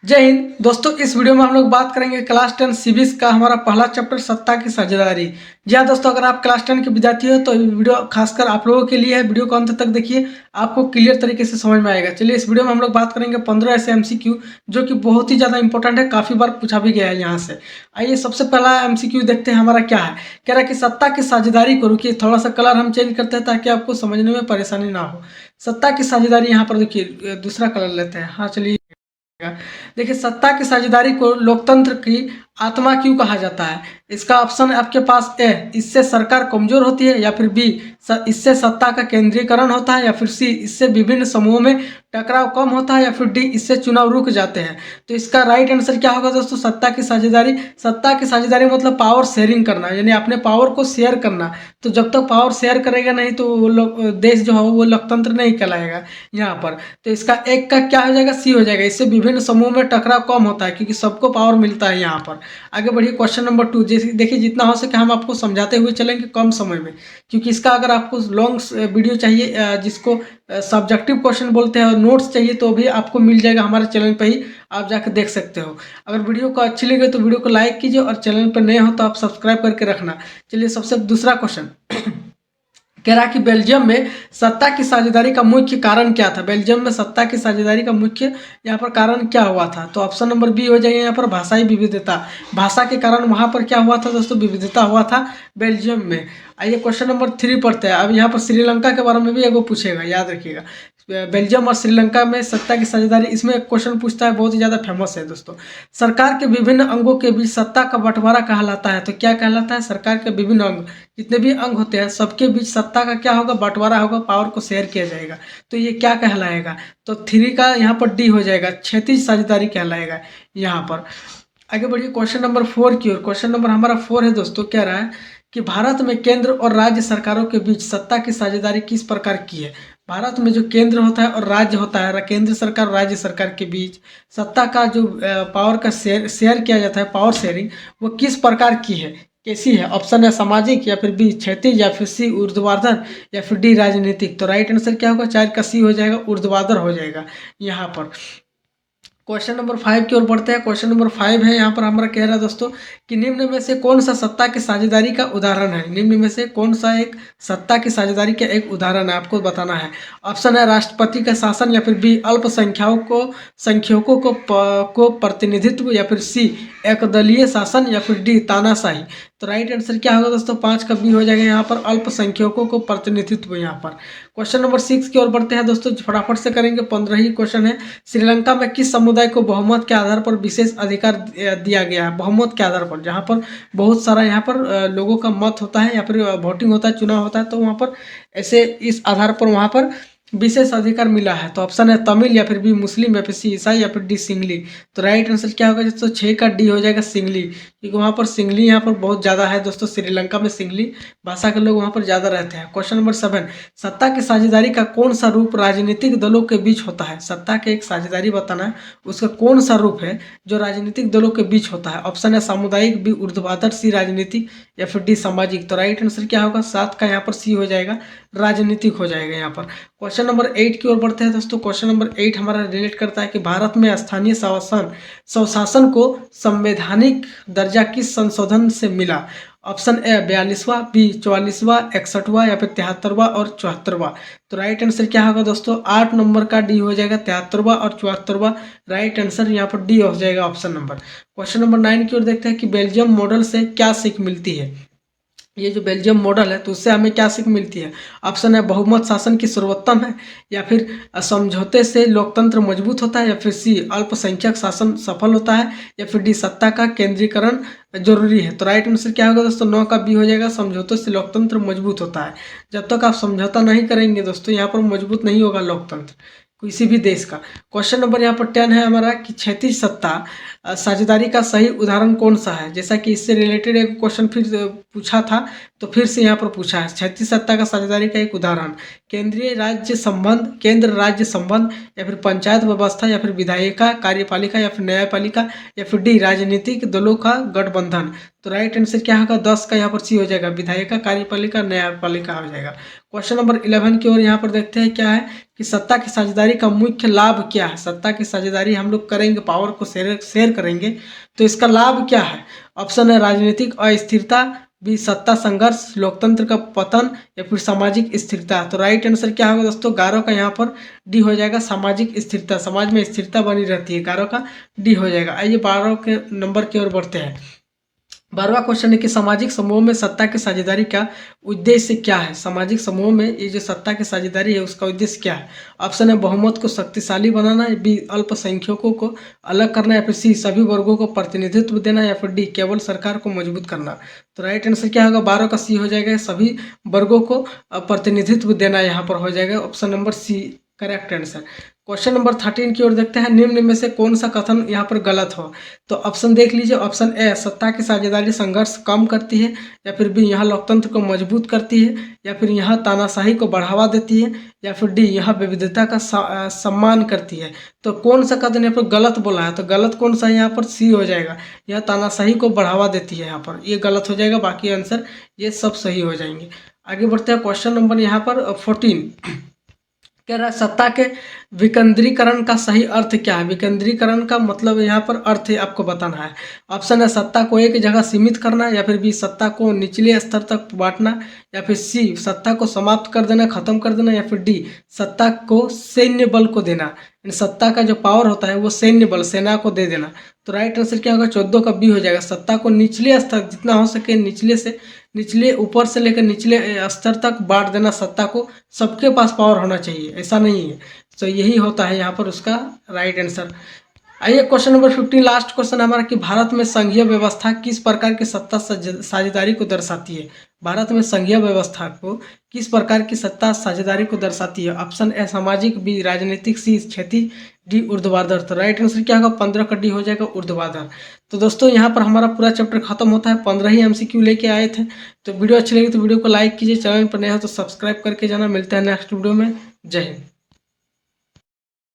जय हिंद दोस्तों। इस वीडियो में हम लोग बात करेंगे क्लास 10 सिविक्स का हमारा पहला चैप्टर सत्ता की साझेदारी। जी हाँ दोस्तों, अगर आप क्लास 10 के विद्यार्थी हो तो ये वीडियो खासकर आप लोगों के लिए है। वीडियो को अंत तक देखिए, आपको क्लियर तरीके से समझ में आएगा। चलिए, इस वीडियो में हम लोग बात करेंगे 15 ऐसे एमसीक्यू जो कि बहुत ही ज़्यादा इंपॉर्टेंट है, काफ़ी बार पूछा भी गया है यहाँ से। आइए सबसे पहला एमसीक्यू देखते हैं हमारा क्या है। कह रहा है कि सत्ता की साझेदारी को, रुकिए थोड़ा सा कलर हम चेंज करते हैं ताकि आपको समझने में परेशानी ना हो। सत्ता की साझेदारी यहाँ पर देखिए, दूसरा कलर लेते हैं। हाँ चलिए, देखिए सत्ता की साझेदारी को लोकतंत्र की आत्मा क्यों कहा जाता है। इसका ऑप्शन आपके पास ए, इससे सरकार कमजोर होती है, या फिर बी, इससे सत्ता का केंद्रीकरण होता है, या फिर सी, इससे विभिन्न समूहों में टकराव कम होता है, या फिर डी, इससे चुनाव रुक जाते हैं। तो इसका राइट आंसर क्या होगा दोस्तों? सत्ता की साझेदारी। सत्ता की साझेदारी मतलब पावर शेयरिंग करना, यानी अपने पावर को शेयर करना। तो जब तक पावर शेयर करेगा नहीं तो वो लोग देश जो है वो लोकतंत्र नहीं कहलाएगा यहाँ पर। तो इसका एक का क्या हो जाएगा? सी हो जाएगा। इससे विभिन्न समूह में टकराव कम होता है क्योंकि सबको पावर मिलता है यहाँ पर। आगे बढ़िए क्वेश्चन नंबर 2। जैसे देखिए, जितना हो सके हम आपको समझाते हुए चलेंगे कम समय में, क्योंकि इसका अगर आपको लॉन्ग वीडियो चाहिए, जिसको सब्जेक्टिव क्वेश्चन बोलते हैं, और नोट्स चाहिए तो भी आपको मिल जाएगा हमारे चैनल पे ही, आप जाकर देख सकते हो। अगर वीडियो को अच्छी लगे तो वीडियो को लाइक कीजिए, और चैनल पर नए हो तो आप सब्सक्राइब करके रखना। चलिए सबसे दूसरा क्वेश्चन कह रहा कि बेल्जियम में सत्ता की साझेदारी का मुख्य कारण क्या था। बेल्जियम में सत्ता की साझेदारी का मुख्य यहाँ पर कारण क्या हुआ था? तो ऑप्शन नंबर बी हो जाएगा यहाँ पर, भाषाई विविधता। भाषा के कारण वहाँ पर क्या हुआ था दोस्तों? विविधता हुआ था बेल्जियम में। आइए क्वेश्चन नंबर 3 पढ़ते हैं। अब यहाँ पर श्रीलंका के बारे में भी एगो पूछेगा, याद रखिएगा। बेल्जियम और श्रीलंका में सत्ता की साझेदारी, इसमें एक क्वेश्चन पूछता है, बहुत ही ज़्यादा फेमस है दोस्तों। सरकार के विभिन्न अंगों के बीच सत्ता का बंटवारा कहलाता है। तो क्या कहलाता है? सरकार के विभिन्न अंग, जितने भी अंग होते हैं सबके बीच सत्ता का क्या होगा? बंटवारा होगा, पावर को शेयर किया जाएगा। तो ये क्या कहलाएगा? तो 3 का यहाँ पर डी हो जाएगा, क्षैतिज साझेदारी कहलाएगा यहाँ पर। आगे बढ़िए क्वेश्चन नंबर 4 की ओर। क्वेश्चन नंबर हमारा 4 है दोस्तों। कह रहा है कि भारत में केंद्र और राज्य सरकारों के बीच सत्ता की साझेदारी किस प्रकार की है। भारत में जो केंद्र होता है और राज्य होता है, केंद्र सरकार और राज्य सरकार के बीच सत्ता का जो पावर का शेयर किया जाता है, पावर शेयरिंग, वो किस प्रकार की है, कैसी है? ऑप्शन है सामाजिक, या फिर बी क्षैतिज, या फिर सी ऊर्ध्वाधर, या फिर डी राजनीतिक। तो राइट आंसर क्या होगा? 4 का सी हो जाएगा, ऊर्ध्वाधर हो जाएगा यहाँ पर। क्वेश्चन नंबर 5 की ओर बढ़ते हैं। क्वेश्चन नंबर 5 है यहाँ पर हमारा, कह रहा है दोस्तों कि निम्न में से कौन सा सत्ता की साझेदारी का उदाहरण है। निम्न में से कौन सा एक सत्ता की साझेदारी का एक उदाहरण है, आपको बताना है। ऑप्शन है राष्ट्रपति का शासन, या फिर बी अल्पसंख्यकों को प्रतिनिधित्व, या फिर सी एकदलीय शासन, या फिर डी तानाशाही। तो राइट आंसर क्या होगा दोस्तों? 5 का बी हो जाएगा यहाँ पर, अल्पसंख्यकों को प्रतिनिधित्व यहाँ पर। क्वेश्चन नंबर 6 की ओर बढ़ते हैं दोस्तों, फटाफट से करेंगे। 15 ही क्वेश्चन है। श्रीलंका में किस समुदाय को बहुमत के आधार पर विशेष अधिकार दिया गया है? बहुमत के आधार पर, जहाँ पर बहुत सारा यहाँ पर लोगों का मत होता है, या फिर वोटिंग होता है, चुनाव होता है, तो वहाँ पर ऐसे इस आधार पर वहाँ पर विशेष अधिकार मिला है। तो ऑप्शन है तमिल, या फिर बी मुस्लिम, या फिर सी ईसाई, या फिर डी सिंगली। तो राइट आंसर क्या होगा दोस्तों? 6 का डी हो जाएगा, सिंगली। क्योंकि वहाँ पर सिंगली यहाँ पर बहुत ज़्यादा है दोस्तों। श्रीलंका में सिंगली भाषा के लोग वहाँ पर ज़्यादा रहते हैं। क्वेश्चन नंबर 7, सत्ता की साझेदारी का कौन सा रूप राजनीतिक दलों के बीच होता है? सत्ता के एक साझेदारी बताना है, उसका कौन सा रूप है जो राजनीतिक दलों के बीच होता है। ऑप्शन है सामुदायिक, बी ऊर्ध्वाधर, सी राजनीतिक, या फिर डी सामाजिक। तो राइट आंसर क्या होगा? 7 का यहाँ पर सी हो जाएगा, राजनीतिक हो जाएगा यहाँ पर। क्वेश्चन नंबर 8 की ओर बढ़ते हैं दोस्तों। क्वेश्चन नंबर 8 हमारा रिलेट करता है कि भारत में स्थानीय स्वशासन को संवैधानिक दर्जा किस संशोधन से मिला। ऑप्शन ए 42वां, बी 44वां, 61वां, या फिर 73वां और 74वां। तो राइट आंसर क्या होगा दोस्तों? 8 नंबर का डी हो जाएगा, 73वां और 74वां। राइट आंसर यहाँ पर डी हो जाएगा, ऑप्शन नंबर। क्वेश्चन नंबर 9 की ओर देखते हैं कि बेल्जियम मॉडल से क्या सीख मिलती है। ये जो बेल्जियम मॉडल है तो उससे हमें क्या सीख मिलती है? ऑप्शन है बहुमत शासन की सर्वोत्तम है, या फिर समझौते से लोकतंत्र मजबूत होता है, या फिर सी अल्पसंख्यक शासन सफल होता है, या फिर डी सत्ता का केंद्रीकरण जरूरी है। तो राइट आंसर क्या होगा दोस्तों? 9 का बी हो जाएगा, समझौते से लोकतंत्र मजबूत होता है। जब तक आप समझौता नहीं करेंगे दोस्तों, यहाँ पर मजबूत नहीं होगा लोकतंत्र किसी भी देश का। क्वेश्चन नंबर यहाँ पर 10 है हमारा कि क्षैतिज सत्ता साझेदारी का सही उदाहरण कौन सा है। जैसा कि इससे रिलेटेड एक क्वेश्चन फिर पूछा था तो फिर से यहाँ पर पूछा है क्षैतिज सत्ता का साझेदारी का एक उदाहरण, केंद्रीय राज्य संबंध, केंद्र राज्य संबंध, या फिर पंचायत व्यवस्था, या फिर विधायिका कार्यपालिका, या फिर न्यायपालिका, या फिर डी राजनीतिक दलों का गठबंधन। तो राइट आंसर क्या होगा 10 का यहाँ पर सी हो जाएगा, विधायिका कार्यपालिका न्यायपालिका हो जाएगा। क्वेश्चन नंबर 11 की ओर यहाँ पर देखते हैं क्या है कि सत्ता की साझेदारी का मुख्य लाभ क्या है। सत्ता की साझेदारी हम लोग करेंगे, पावर को शेयर करेंगे, तो इसका लाभ क्या है। ऑप्शन है राजनीतिक अस्थिरता, बी सत्ता संघर्ष, लोकतंत्र का पतन, या फिर सामाजिक स्थिरता। तो राइट आंसर क्या होगा दोस्तों 11 का यहाँ पर डी हो जाएगा, सामाजिक स्थिरता। समाज में स्थिरता बनी रहती है, 11 का डी हो जाएगा। आइए 12 के नंबर की ओर बढ़ते हैं। 12वां क्वेश्चन है कि सामाजिक समूह में सत्ता की साझेदारी का उद्देश्य क्या है। सामाजिक समूह में ये जो सत्ता की साझेदारी है उसका उद्देश्य क्या है। ऑप्शन है बहुमत को शक्तिशाली बनाना, बी अल्पसंख्यकों को अलग करना, या फिर सी सभी वर्गों को प्रतिनिधित्व देना, या फिर डी केवल सरकार को मजबूत करना। तो राइट आंसर क्या होगा 12 का सी हो जाएगा, सभी वर्गों को प्रतिनिधित्व देना यहाँ पर हो जाएगा। Option number C correct answer. Question number 13 की ओर देखते हैं, निम्न में से कौन सा कथन यहाँ पर गलत हो। तो ऑप्शन देख लीजिए, ऑप्शन ए सत्ता की साझेदारी संघर्ष कम करती है, या फिर बी यहाँ लोकतंत्र को मजबूत करती है, या फिर यहाँ तानाशाही को बढ़ावा देती है, या फिर डी यहाँ विविधता का सम्मान करती है। तो कौन सा कथन यहाँ पर गलत बोला है, तो गलत कौन सा है यहाँ पर सी हो जाएगा, यह तानाशाही को बढ़ावा देती है, यहाँ पर ये गलत हो जाएगा, बाकी आंसर ये सब सही हो जाएंगे। आगे बढ़ते हैं, क्वेश्चन नंबर यहाँ पर 14 कह रहा है सत्ता के विकेंद्रीकरण का सही अर्थ क्या है। विकेंद्रीकरण का मतलब यहाँ पर अर्थ आपको बताना है। ऑप्शन है सत्ता को एक जगह सीमित करना, या फिर बी सत्ता को निचले स्तर तक बांटना, या फिर सी सत्ता को समाप्त कर देना, खत्म कर देना, या फिर डी सत्ता को सैन्य बल को देना। सत्ता का जो पावर होता है वो सैन्य बल सेना को दे देना। तो राइट आंसर क्या होगा 14 का बी हो जाएगा, सत्ता को निचले स्तर जितना हो सके निचले ऊपर से लेकर निचले स्तर तक बांट देना सत्ता को। सबके पास पावर होना चाहिए, ऐसा नहीं है। तो यही होता है यहाँ पर उसका राइट आंसर। आइए क्वेश्चन नंबर 15 लास्ट क्वेश्चन हमारा कि भारत में संघीय व्यवस्था किस प्रकार की सत्ता साझेदारी को दर्शाती है। भारत में संघीय व्यवस्था को किस प्रकार की सत्ता साझेदारी को दर्शाती है। ऑप्शन ए सामाजिक, बी राजनीतिक, सी क्षैतिज, डी ऊर्ध्वाधर। तो राइट आंसर क्या होगा 15 का डी हो जाएगा ऊर्ध्वाधर। तो दोस्तों यहाँ पर हमारा पूरा चैप्टर खत्म होता है, 15 ही MCQ लेके आए थे। तो वीडियो अच्छी लगी तो वीडियो को लाइक कीजिए, चैनल पर नया हो तो सब्सक्राइब करके जाना। मिलते हैं नेक्स्ट वीडियो में, जय हिंद।